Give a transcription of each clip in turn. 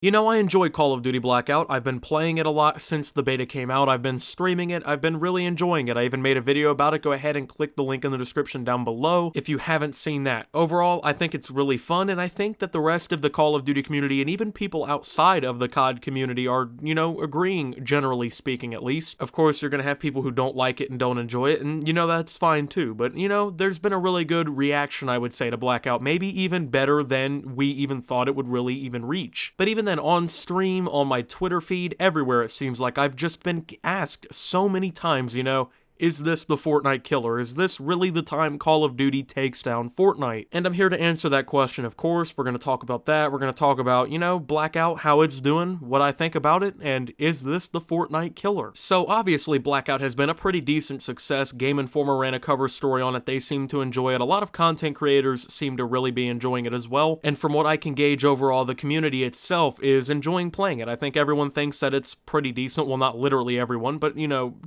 You know, I enjoy Call of Duty Blackout. I've been playing it a lot since the beta came out. I've been streaming it. I've been really enjoying it. I even made a video about it. Go ahead and click the link in the description down below if you haven't seen that. Overall, I think it's really fun, and I think that the rest of the Call of Duty community and even people outside of the COD community are, agreeing, generally speaking at least. Of course, you're going to have people who don't like it and don't enjoy it, and, that's fine too. But, there's been a really good reaction, I would say, to Blackout. Maybe even better than we even thought it would really even reach. But even then, on stream, on my Twitter feed, everywhere it seems like I've just been asked so many times, is this the Fortnite killer? Is this really the time Call of Duty takes down Fortnite? And I'm here to answer that question, of course. We're going to talk about that. We're going to talk about, Blackout, how it's doing, what I think about it, and is this the Fortnite killer? So obviously Blackout has been a pretty decent success. Game Informer ran a cover story on it. They seem to enjoy it. A lot of content creators seem to really be enjoying it as well. And from what I can gauge overall, the community itself is enjoying playing it. I think everyone thinks that it's pretty decent. Well, not literally everyone, but,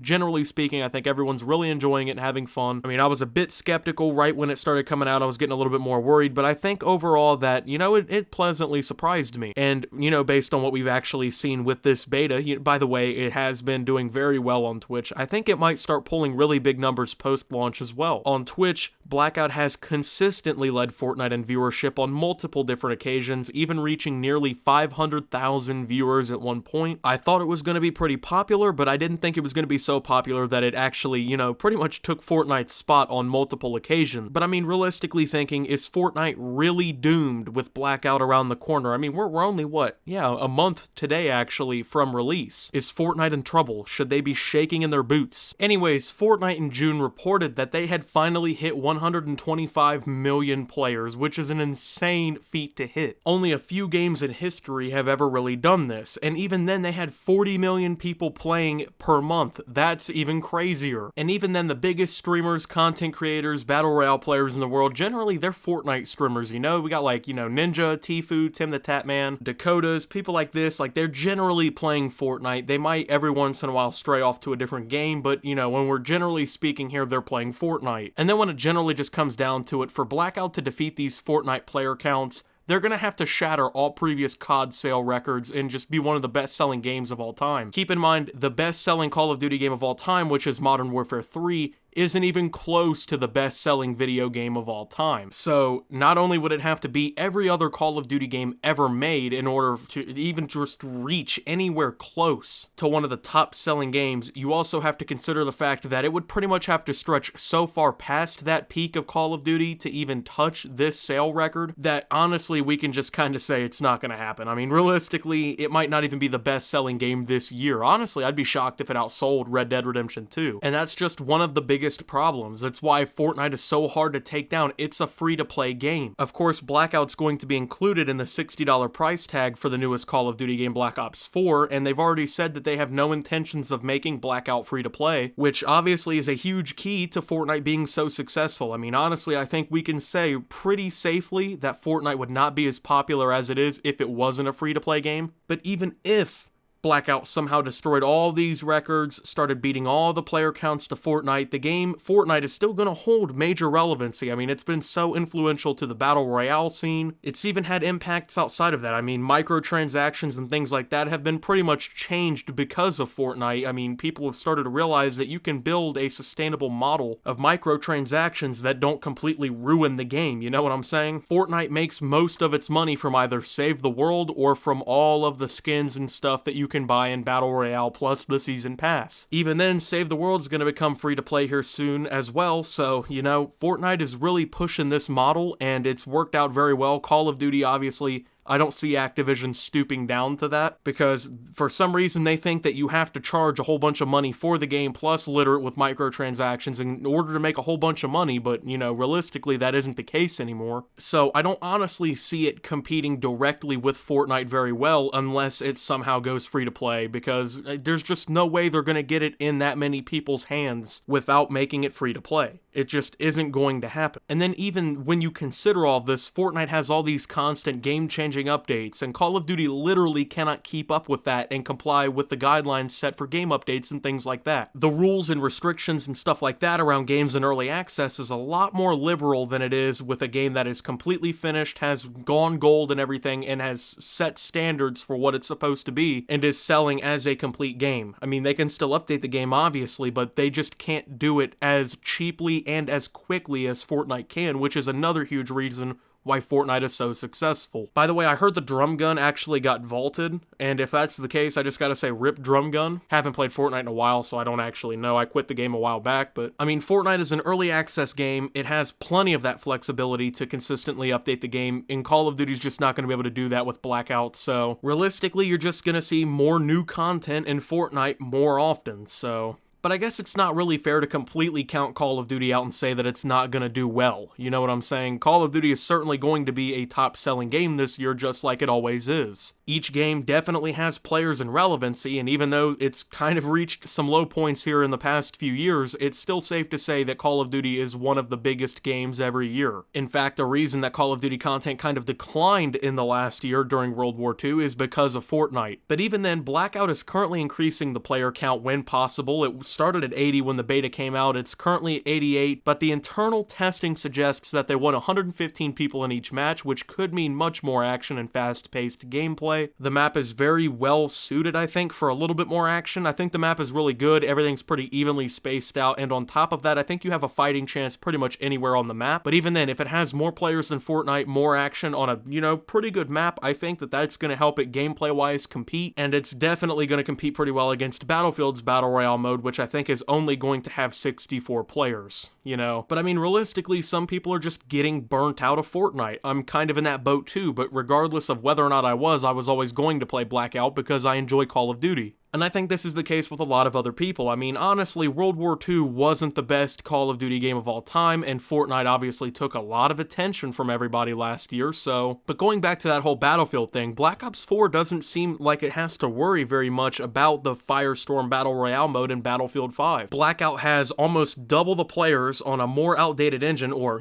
generally speaking, I think everyone's really enjoying it and having fun. I mean, I was a bit skeptical right when it started coming out. I was getting a little bit more worried, but I think overall that, it pleasantly surprised me. And, based on what we've actually seen with this beta, by the way, it has been doing very well on Twitch. I think it might start pulling really big numbers post-launch as well. On Twitch, Blackout has consistently led Fortnite in viewership on multiple different occasions, even reaching nearly 500,000 viewers at one point. I thought it was going to be pretty popular, but I didn't think it was going to be so popular that it actually, pretty much took Fortnite's spot on multiple occasions. But I mean, realistically thinking, is Fortnite really doomed with Blackout around the corner? I mean, we're only, a month today actually from release. Is Fortnite in trouble? Should they be shaking in their boots? Anyways, Fortnite in June reported that they had finally hit 125 million players, which is an insane feat to hit. Only a few games in history have ever really done this, and even then they had 40 million people playing per month. That's even crazier. And even then, the biggest streamers, content creators, battle royale players in the world, generally they're Fortnite streamers, we got Ninja, Tfue, Tim the Tatman, Dakotas, people like this, they're generally playing Fortnite. They might every once in a while stray off to a different game, but when we're generally speaking here, they're playing Fortnite. And then when it generally just comes down to it, for Blackout to defeat these Fortnite player counts, they're going to have to shatter all previous COD sale records and just be one of the best-selling games of all time. Keep in mind, the best-selling Call of Duty game of all time, which is Modern Warfare 3, isn't even close to the best-selling video game of all time. So, not only would it have to beat every other Call of Duty game ever made in order to even just reach anywhere close to one of the top-selling games, you also have to consider the fact that it would pretty much have to stretch so far past that peak of Call of Duty to even touch this sale record that, honestly, we can just kind of say it's not going to happen. I mean, realistically, it might not even be the best-selling game this year. Honestly, I'd be shocked if it outsold Red Dead Redemption 2. And that's just one of the biggest problems. That's why Fortnite is so hard to take down. It's a free-to-play game. Of course, Blackout's going to be included in the $60 price tag for the newest Call of Duty game, Black Ops 4, and they've already said that they have no intentions of making Blackout free-to-play, which obviously is a huge key to Fortnite being so successful. I mean, honestly, I think we can say pretty safely that Fortnite would not be as popular as it is if it wasn't a free-to-play game. But even if Blackout somehow destroyed all these records, started beating all the player counts to Fortnite, the game Fortnite is still going to hold major relevancy. I mean, it's been so influential to the battle royale scene. It's even had impacts outside of that. I mean, microtransactions and things like that have been pretty much changed because of Fortnite. I mean, people have started to realize that you can build a sustainable model of microtransactions that don't completely ruin the game. You know what I'm saying? Fortnite makes most of its money from either Save the World or from all of the skins and stuff that you can buy in Battle Royale plus the Season Pass. Even then, Save the World is going to become free to play here soon as well, so, Fortnite is really pushing this model, and it's worked out very well. Call of Duty, obviously, I don't see Activision stooping down to that, because for some reason they think that you have to charge a whole bunch of money for the game plus litter it with microtransactions in order to make a whole bunch of money, but, realistically that isn't the case anymore. So I don't honestly see it competing directly with Fortnite very well unless it somehow goes free to play, because there's just no way they're going to get it in that many people's hands without making it free to play. It just isn't going to happen. And then even when you consider all this, Fortnite has all these constant game-changing changing updates, and Call of Duty literally cannot keep up with that and comply with the guidelines set for game updates and things like that. The rules and restrictions and stuff like that around games in early access is a lot more liberal than it is with a game that is completely finished, has gone gold and everything, and has set standards for what it's supposed to be, and is selling as a complete game. I mean, they can still update the game, obviously, but they just can't do it as cheaply and as quickly as Fortnite can, which is another huge reason why Fortnite is so successful. By the way, I heard the drum gun actually got vaulted, and if that's the case, I just gotta say rip drum gun. Haven't played Fortnite in a while, so I don't actually know. I quit the game a while back, but I mean, Fortnite is an early access game. It has plenty of that flexibility to consistently update the game, and Call of Duty's just not gonna be able to do that with Blackout, so realistically, you're just gonna see more new content in Fortnite more often, so... But I guess it's not really fair to completely count Call of Duty out and say that it's not going to do well. You know what I'm saying? Call of Duty is certainly going to be a top-selling game this year, just like it always is. Each game definitely has players and relevancy, and even though it's kind of reached some low points here in the past few years, it's still safe to say that Call of Duty is one of the biggest games every year. In fact, a reason that Call of Duty content kind of declined in the last year during World War II is because of Fortnite. But even then, Blackout is currently increasing the player count when possible. It started at 80 when the beta came out, it's currently 88, but the internal testing suggests that they want 115 people in each match, which could mean much more action and fast-paced gameplay. The map is very well suited, I think, for a little bit more action. I think the map is really good, everything's pretty evenly spaced out, and on top of that, I think you have a fighting chance pretty much anywhere on the map. But even then, if it has more players than Fortnite, more action on a, pretty good map, I think that that's going to help it gameplay-wise compete, and it's definitely going to compete pretty well against Battlefield's Battle Royale mode, which I think is only going to have 64 players, But I mean, realistically, some people are just getting burnt out of Fortnite. I'm kind of in that boat too, but regardless of whether or not I was always going to play Blackout because I enjoy Call of Duty. And I think this is the case with a lot of other people. I mean, honestly, World War II wasn't the best Call of Duty game of all time, and Fortnite obviously took a lot of attention from everybody last year, so... But going back to that whole Battlefield thing, Black Ops 4 doesn't seem like it has to worry very much about the Firestorm Battle Royale mode in Battlefield 5. Blackout has almost double the players on a more outdated engine, or,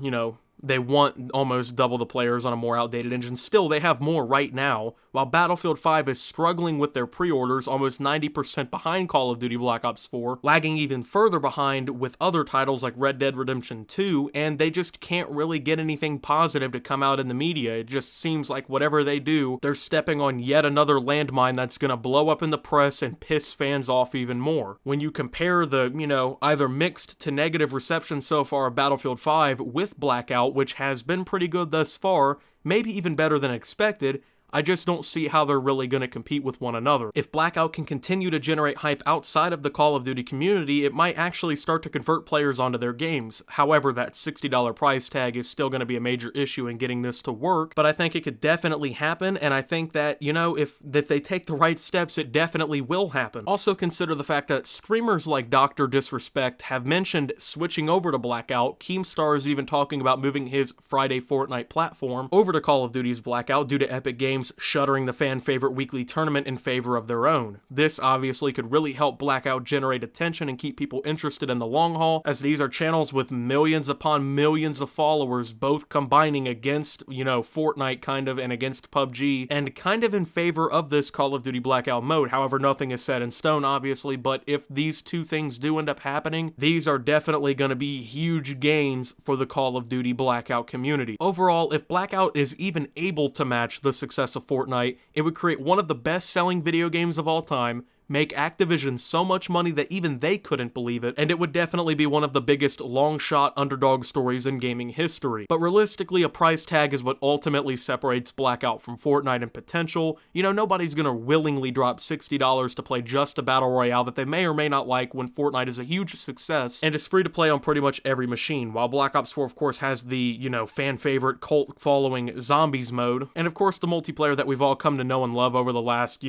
they want almost double the players on a more outdated engine. Still, they have more right now, while Battlefield 5 is struggling with their pre-orders, almost 90% behind Call of Duty Black Ops 4, lagging even further behind with other titles like Red Dead Redemption 2, and they just can't really get anything positive to come out in the media. It just seems like whatever they do, they're stepping on yet another landmine that's gonna blow up in the press and piss fans off even more. When you compare the, either mixed to negative reception so far of Battlefield 5 with Blackout, which has been pretty good thus far, maybe even better than expected, I just don't see how they're really going to compete with one another. If Blackout can continue to generate hype outside of the Call of Duty community, it might actually start to convert players onto their games. However, that $60 price tag is still going to be a major issue in getting this to work, but I think it could definitely happen, and I think that, if they take the right steps, it definitely will happen. Also consider the fact that streamers like Dr. Disrespect have mentioned switching over to Blackout. Keemstar is even talking about moving his Friday Fortnite platform over to Call of Duty's Blackout due to Epic Games shuttering the fan favorite weekly tournament in favor of their own. This obviously could really help Blackout generate attention and keep people interested in the long haul, as these are channels with millions upon millions of followers, both combining against, Fortnite kind of and against PUBG, and kind of in favor of this Call of Duty Blackout mode. However, nothing is set in stone, obviously, but if these two things do end up happening, these are definitely going to be huge gains for the Call of Duty Blackout community. Overall, if Blackout is even able to match the success of Fortnite, it would create one of the best-selling video games of all time, make Activision so much money that even they couldn't believe it, and it would definitely be one of the biggest long-shot underdog stories in gaming history. But realistically, a price tag is what ultimately separates Blackout from Fortnite in potential. Nobody's gonna willingly drop $60 to play just a battle royale that they may or may not like when Fortnite is a huge success and is free to play on pretty much every machine, while Black Ops 4 of course has the, fan favorite cult following zombies mode, and of course the multiplayer that we've all come to know and love over the last,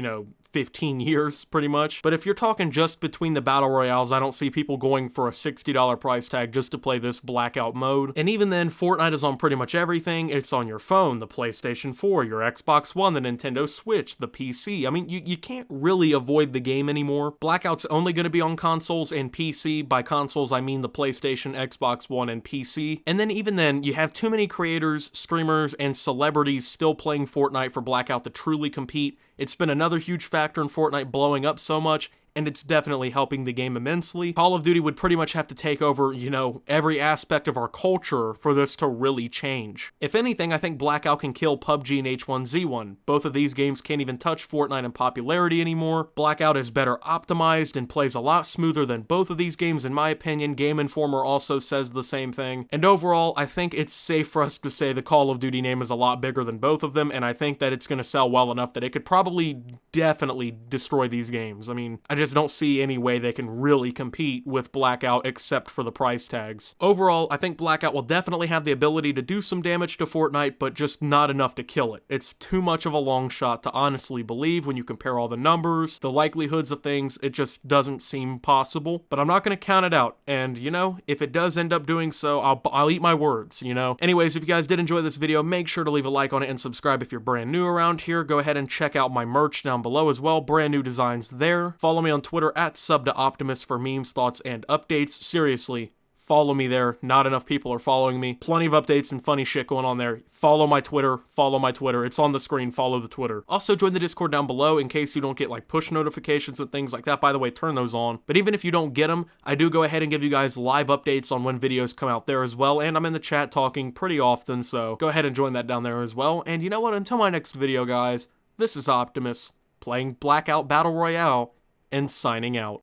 15 years, pretty much. But if you're talking just between the battle royales, I don't see people going for a $60 price tag just to play this Blackout mode. And even then, Fortnite is on pretty much everything. It's on your phone, the PlayStation 4, your Xbox One, the Nintendo Switch, the PC. I mean, you can't really avoid the game anymore. Blackout's only going to be on consoles and PC. By consoles, I mean the PlayStation, Xbox One, and PC. And then even then, you have too many creators, streamers, and celebrities still playing Fortnite for Blackout to truly compete. It's been another huge factor in Fortnite blowing up so much, and it's definitely helping the game immensely. Call of Duty would pretty much have to take over, you know, every aspect of our culture for this to really change. If anything, I think Blackout can kill PUBG and H1Z1. Both of these games can't even touch Fortnite in popularity anymore. Blackout is better optimized and plays a lot smoother than both of these games in my opinion. Game Informer also says the same thing. And overall, I think it's safe for us to say the Call of Duty name is a lot bigger than both of them, and I think that it's going to sell well enough that it could probably definitely destroy these games. I mean, I just don't see any way they can really compete with Blackout except for the price tags. Overall, I think Blackout will definitely have the ability to do some damage to Fortnite, but just not enough to kill it. It's too much of a long shot to honestly believe when you compare all the numbers, the likelihoods of things. It just doesn't seem possible, but I'm not going to count it out. And, you know, if it does end up doing so, I'll eat my words, you know? Anyways, if you guys did enjoy this video, make sure to leave a like on it and subscribe if you're brand new around here. Go ahead and check out my merch down below as well. Brand new designs there. Follow me on Twitter at @SubToOptimus for memes, thoughts, and updates. Seriously, follow me there. Not enough people are following me. Plenty of updates and funny shit going on there. Follow my Twitter. Follow my Twitter. It's on the screen. Follow the Twitter. Also, join the Discord down below in case you don't get like push notifications and things like that. By the way, turn those on. But even if you don't get them, I do go ahead and give you guys live updates on when videos come out there as well. And I'm in the chat talking pretty often, so go ahead and join that down there as well. And you know what? Until my next video, guys, this is Optimus playing Blackout Battle Royale and signing out.